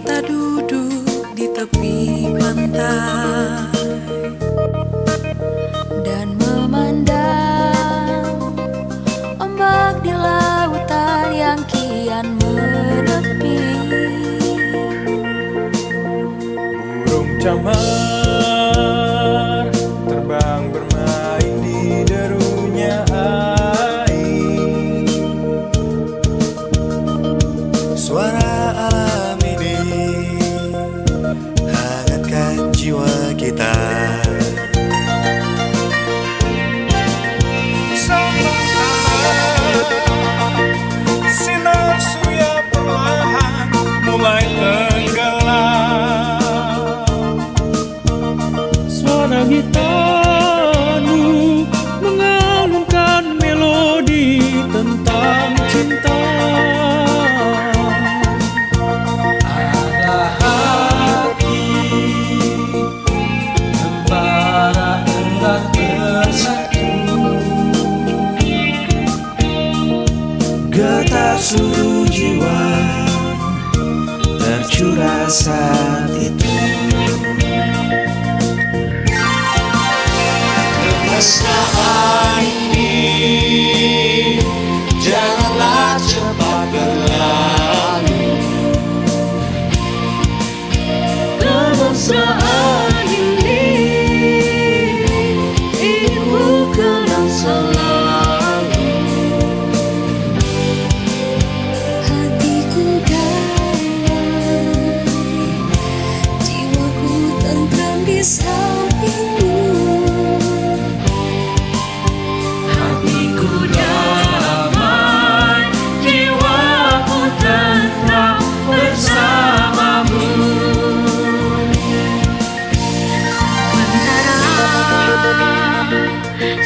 Kita duduk di tepi pantai dan memandang ombak di lautan yang kian menepi. Burung camar terbang bermain di derunya air. Suara alam ini hangatkan jiwa kita. Sinar surya perlahan mulai tenggelam. Suara gitarmu mengalunkan melodi tentang cinta. Ada hati membara erat bersatu, Getar seluruh jiwa tercurah saat itu. Mesraan ini janganlah cepat berlalu. Kemesraan ini ingin ku kenang selalu. Hatiku damai, jiwaku tentram di sampingmu. hatiku damai, jiwaku tenang bersamamu.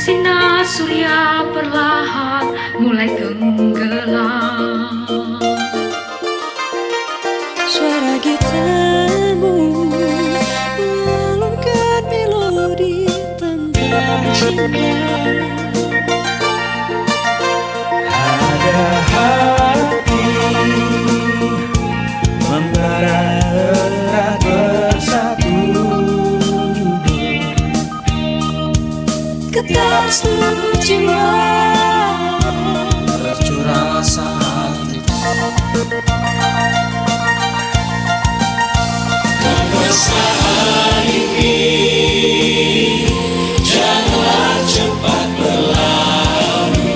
Sinar surya perlahan mulai tenggelam. Suara gitarmu mengalunkan melodi tentang cinta. Ada hati membara erat bersatu. Getar seluruh jiwa Tercurah saat itu. Kemesraan ini janganlah cepat berlalu.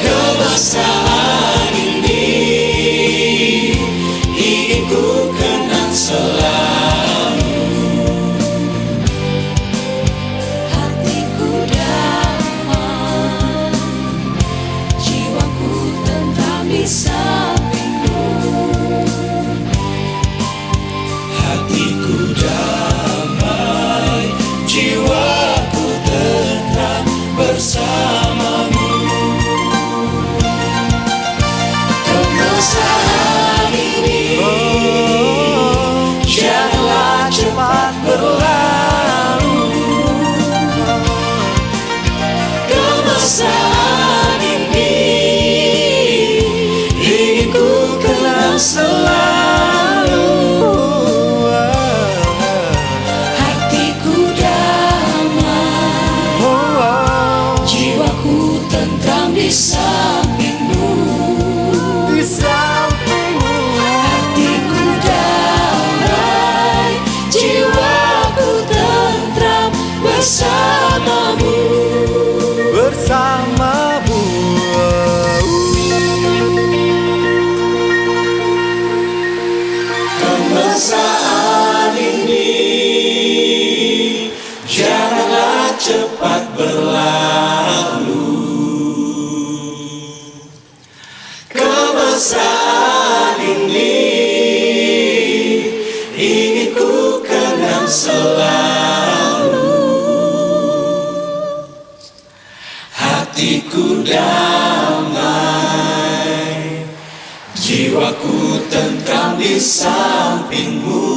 Kemesraan ini ingin ku kenang selalu. hatiku damai, jiwaku tentram di sampingmu. Hatiku damai, jiwaku tenang bersamamu. Kemesraan ini janganlah cepat berlalu. Kemesraan ini ingin ku kenang selalu. Hatiku damai, jiwaku tentram di sampingmu. Hatiku damai, jiwaku tentram bersamamu. Bersamamu. Kemesraan ini janganlah cepat berlalu. Kemesraan ini ingin ku kenang selalu. Hatiku damai, jiwaku tentram di sampingmu.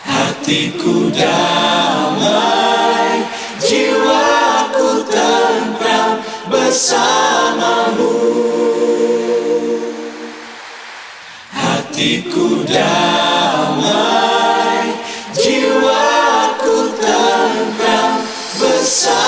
Hatiku damai, jiwaku tentram bersamamu. hatiku damai, jiwaku tentram bersama.